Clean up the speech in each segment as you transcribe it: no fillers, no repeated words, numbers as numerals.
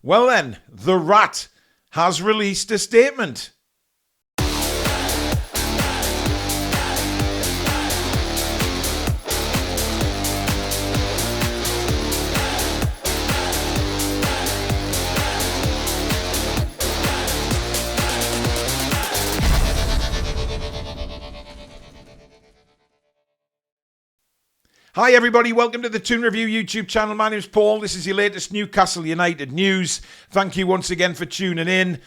Well then, the Rat has released a statement. Hi everybody, welcome to the Toon Review YouTube channel. My name's Paul. This is your latest Newcastle United news. Thank you once again for tuning in.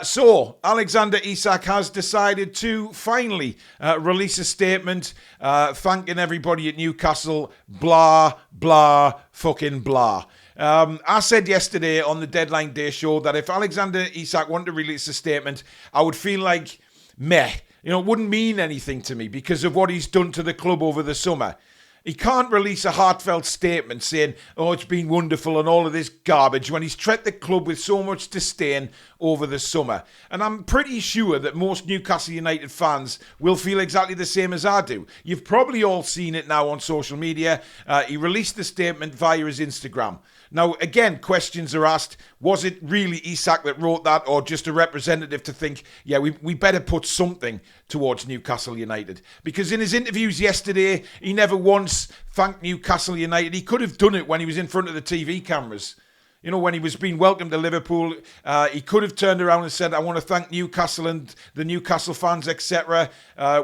So, Alexander Isak has decided to finally release a statement thanking everybody at Newcastle. Blah, blah, fucking blah. I said yesterday on the Deadline Day show that if Alexander Isak wanted to release a statement, I would feel like meh. You know, it wouldn't mean anything to me because of what he's done to the club over the summer. He can't release a heartfelt statement saying, oh, it's been wonderful and all of this garbage when he's treated the club with so much disdain over the summer. And I'm pretty sure that most Newcastle United fans will feel exactly the same as I do. You've probably all seen it now on social media. He released the statement via his Instagram. Now, again, questions are asked, was it really Isak that wrote that or just a representative to think, yeah, we better put something towards Newcastle United? Because in his interviews yesterday, he never once thanked Newcastle United. He could have done it when he was in front of the TV cameras. You know, when he was being welcomed to Liverpool, he could have turned around and said, I want to thank Newcastle and the Newcastle fans, etc.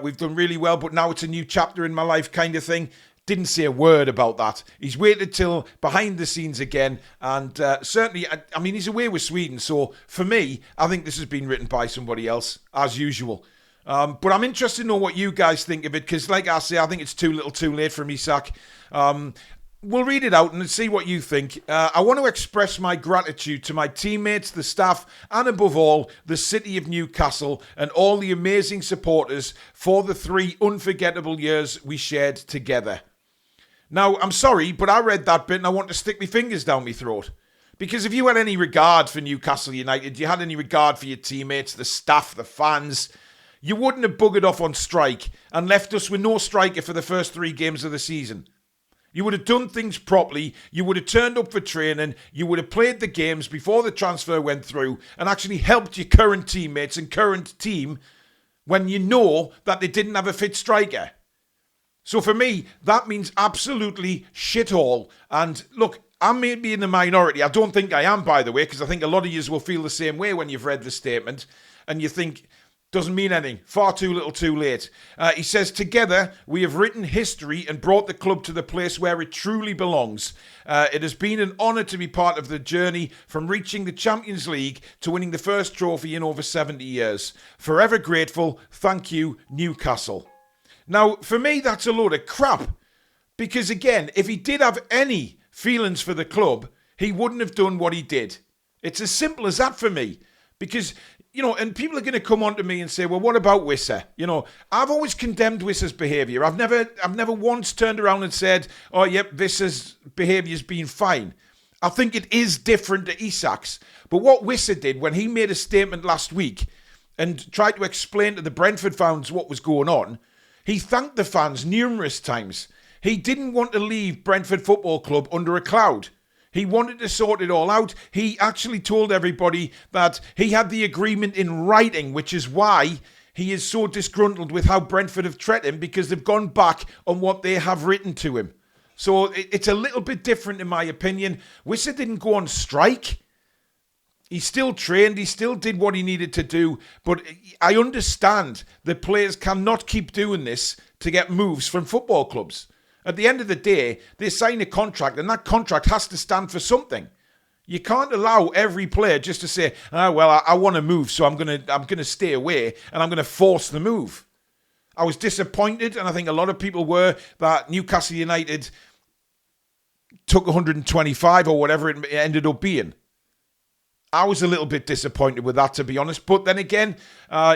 We've done really well, but now it's a new chapter in my life kind of thing. Didn't say a word about that. He's waited till behind the scenes again. And certainly, I mean, he's away with Sweden. So for me, I think this has been written by somebody else, as usual. But I'm interested to know what you guys think of it. Because like I say, I think it's too little too late from Isak. We'll read it out and see what you think. I want to express my gratitude to my teammates, the staff, and above all, the city of Newcastle and all the amazing supporters for the 3 unforgettable years we shared together. Now, I'm sorry, but I read that bit and I want to stick my fingers down my throat. Because if you had any regard for Newcastle United, you had any regard for your teammates, the staff, the fans, you wouldn't have buggered off on strike and left us with no striker for the first 3 games of the season. You would have done things properly, you would have turned up for training, you would have played the games before the transfer went through and actually helped your current teammates and current team when you know that they didn't have a fit striker. So for me, that means absolutely shit all. And look, I may be in the minority. I don't think I am, by the way, because I think a lot of you will feel the same way when you've read the statement and you think, doesn't mean anything. Far too little too late. He says, together, we have written history and brought the club to the place where it truly belongs. It has been an honour to be part of the journey from reaching the Champions League to winning the first trophy in over 70 years. Forever grateful. Thank you, Newcastle. Now, for me, that's a load of crap. Because again, if he did have any feelings for the club, he wouldn't have done what he did. It's as simple as that for me. Because, you know, and people are going to come on to me and say, well, what about Wissa? You know, I've always condemned Wissa's behaviour. I've never once turned around and said, oh, yep, Wissa's behaviour's been fine. I think it is different to Isak's. But what Wissa did when he made a statement last week and tried to explain to the Brentford fans what was going on, he thanked the fans numerous times. He didn't want to leave Brentford Football Club under a cloud. He wanted to sort it all out. He actually told everybody that he had the agreement in writing, which is why he is so disgruntled with how Brentford have treated him, because they've gone back on what they have written to him. So it's a little bit different in my opinion. Wissa didn't go on strike. He still trained, he still did what he needed to do, but I understand that players cannot keep doing this to get moves from football clubs. At the end of the day, they sign a contract, and that contract has to stand for something. You can't allow every player just to say, oh, well, I want to move, so I'm gonna stay away, and I'm going to force the move. I was disappointed, and I think a lot of people were, that Newcastle United took 125 or whatever it ended up being. I was a little bit disappointed with that, to be honest. But then again,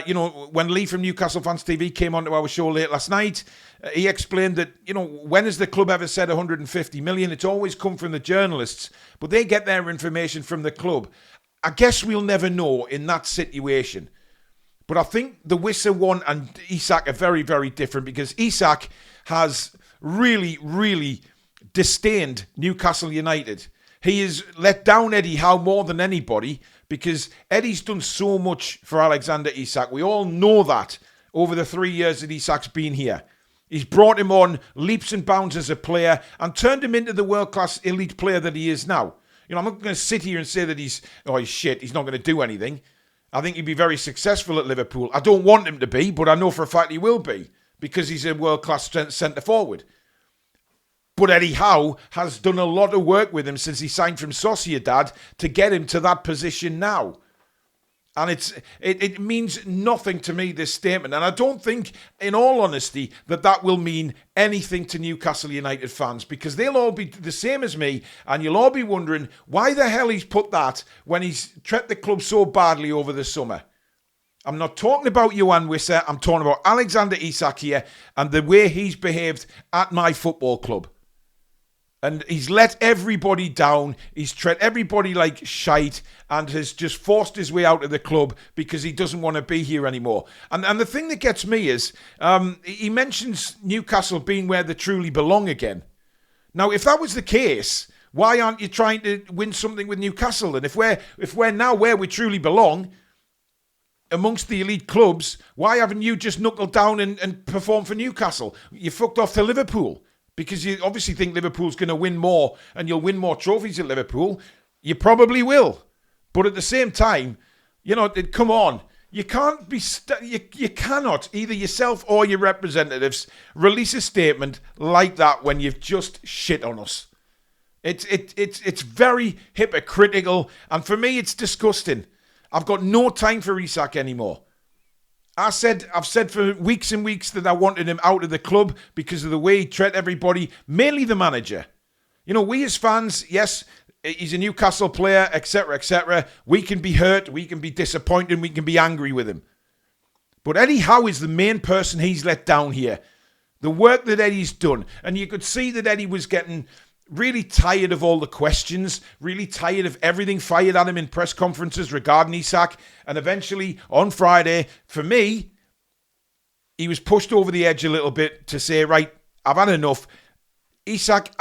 you know, when Lee from Newcastle Fans TV came onto our show late last night, he explained that, you know, when has the club ever said 150 million? It's always come from the journalists, but they get their information from the club. I guess we'll never know in that situation. But I think the Wissa one and Isak are very, very different, because Isak has really, really disdained Newcastle United. He has let down Eddie Howe more than anybody because Eddie's done so much for Alexander Isak. We all know that over the 3 years that Isak's been here. He's brought him on leaps and bounds as a player and turned him into the world-class elite player that he is now. You know, I'm not going to sit here and say that he's shit, he's not going to do anything. I think he'd be very successful at Liverpool. I don't want him to be, but I know for a fact he will be because he's a world-class centre-forward. But Eddie Howe has done a lot of work with him since he signed from Sociedad to get him to that position now. And it means nothing to me, this statement. And I don't think, in all honesty, that will mean anything to Newcastle United fans because they'll all be the same as me and you'll all be wondering why the hell he's put that when he's treated the club so badly over the summer. I'm not talking about Johan Wisser. I'm talking about Alexander Isak here and the way he's behaved at my football club. And he's let everybody down. He's treated everybody like shite and has just forced his way out of the club because he doesn't want to be here anymore. And the thing that gets me is he mentions Newcastle being where they truly belong again. Now, if that was the case, why aren't you trying to win something with Newcastle? And if we're now where we truly belong amongst the elite clubs, why haven't you just knuckled down and performed for Newcastle? You fucked off to Liverpool. Because you obviously think Liverpool's going to win more and you'll win more trophies at Liverpool. You probably will. But at the same time, you know, come on. You can't be... you cannot, either yourself or your representatives, release a statement like that when you've just shit on us. It's very hypocritical. And for me, it's disgusting. I've got no time for Isak anymore. I've said for weeks and weeks that I wanted him out of the club because of the way he treated everybody, mainly the manager. You know, we as fans, yes, he's a Newcastle player, etc., etc. We can be hurt, we can be disappointed, we can be angry with him. But Eddie Howe is the main person he's let down here. The work that Eddie's done. And you could see that Eddie was getting really tired of all the questions, really tired of everything fired at him in press conferences regarding Isak. And eventually, on Friday, for me, he was pushed over the edge a little bit to say, right, I've had enough. Isak,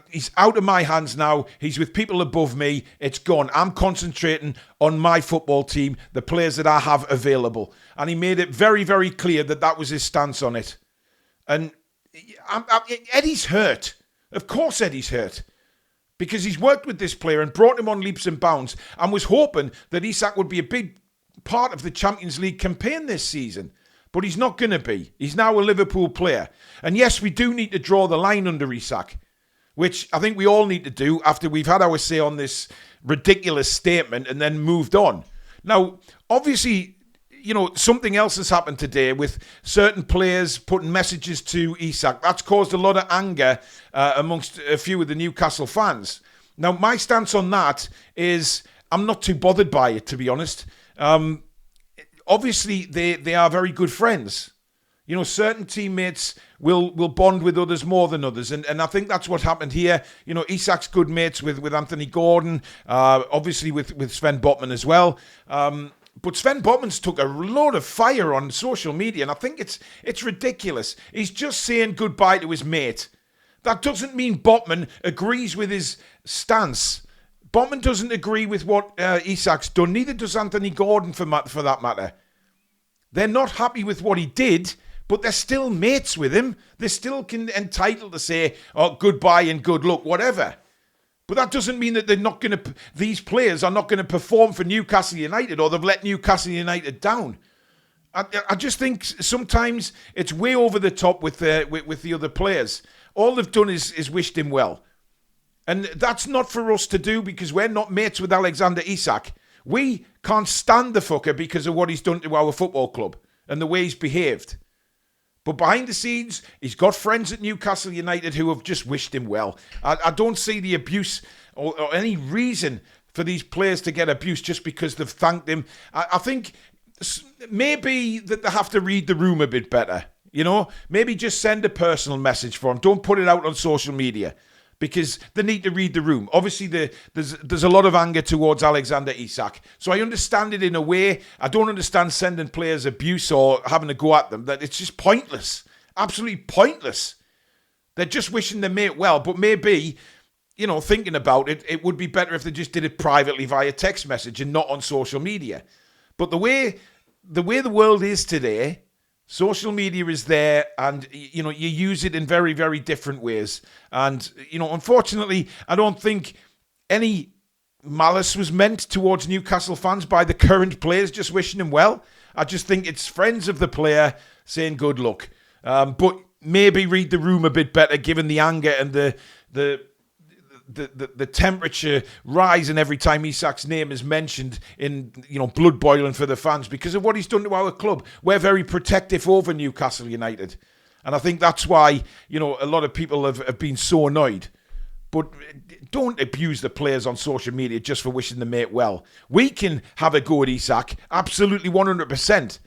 he's out of my hands now. He's with people above me. It's gone. I'm concentrating on my football team, the players that I have available. And he made it very, very clear that that was his stance on it. And Eddie's hurt. Of course Eddie's hurt because he's worked with this player and brought him on leaps and bounds and was hoping that Isak would be a big part of the Champions League campaign this season. But he's not going to be. He's now a Liverpool player. And yes, we do need to draw the line under Isak, which I think we all need to do after we've had our say on this ridiculous statement and then moved on. Now, obviously, you know, something else has happened today with certain players putting messages to Isak. That's caused a lot of anger amongst a few of the Newcastle fans. Now, my stance on that is I'm not too bothered by it, to be honest. Obviously, they are very good friends. You know, certain teammates will bond with others more than others. And I think that's what happened here. You know, Isak's good mates with Anthony Gordon, obviously with Sven Botman as well. But Sven Botman's took a load of fire on social media, and I think it's ridiculous. He's just saying goodbye to his mate. That doesn't mean Botman agrees with his stance. Botman doesn't agree with what Isak's done. Neither does Anthony Gordon, for that matter. They're not happy with what he did, but they're still mates with him. They're still entitled to say, oh, goodbye and good luck, whatever. But that doesn't mean that these players are not going to perform for Newcastle United or they've let Newcastle United down. I just think sometimes it's way over the top with the other players. All they've done is wished him well. And that's not for us to do because we're not mates with Alexander Isak. We can't stand the fucker because of what he's done to our football club and the way he's behaved. But behind the scenes, he's got friends at Newcastle United who have just wished him well. I don't see the abuse or any reason for these players to get abuse just because they've thanked him. I think maybe that they have to read the room a bit better. You know, maybe just send a personal message for him. Don't put it out on social media because they need to read the room. Obviously, there's a lot of anger towards Alexander Isak. So I understand it in a way. I don't understand sending players abuse or having to go at them. That it's just pointless. Absolutely pointless. They're just wishing their mate well. But maybe thinking about it, it would be better if they just did it privately via text message and not on social media. But the way the world is today, social media is there, and you use it in very, very different ways. And unfortunately, I don't think any malice was meant towards Newcastle fans by the current players just wishing him well. I just think it's friends of the player saying good luck. But maybe read the room a bit better, given the anger and the temperature rising every time Isak's name is mentioned, in blood boiling for the fans because of what he's done to our club. We're very protective over Newcastle United, and I think that's why a lot of people have been so annoyed. But don't abuse the players on social media just for wishing the mate well. We can have a go at Isak, absolutely 100%,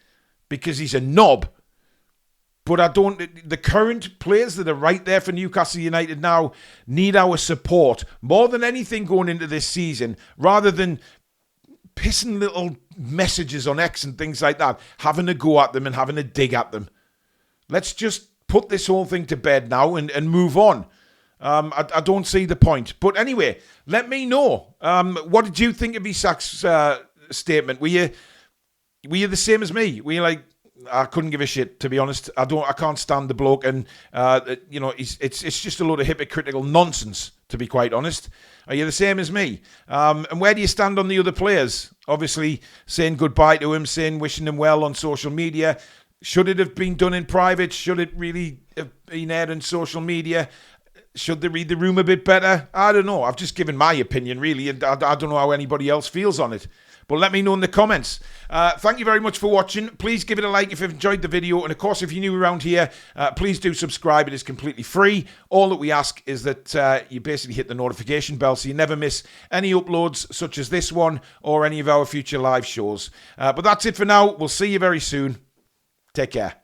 because he's a knob. But the current players that are right there for Newcastle United now need our support more than anything going into this season, rather than pissing little messages on X and things like that, having a go at them and having a dig at them. Let's just put this whole thing to bed now and move on. I don't see the point. But anyway, let me know. What did you think of Isak's statement? Were you the same as me? Were you like, I couldn't give a shit, to be honest. I can't stand the bloke, and it's just a load of hypocritical nonsense, to be quite honest. Are you the same as me? And where do you stand on the other players? Obviously, saying goodbye to him, wishing him well on social media. Should it have been done in private? Should it really have been aired on social media? Should they read the room a bit better? I don't know. I've just given my opinion, really, and I don't know how anybody else feels on it. But let me know in the comments. Thank you very much for watching. Please give it a like if you've enjoyed the video. And of course, if you're new around here, please do subscribe. It is completely free. All that we ask is that you basically hit the notification bell so you never miss any uploads such as this one or any of our future live shows. But that's it for now. We'll see you very soon. Take care.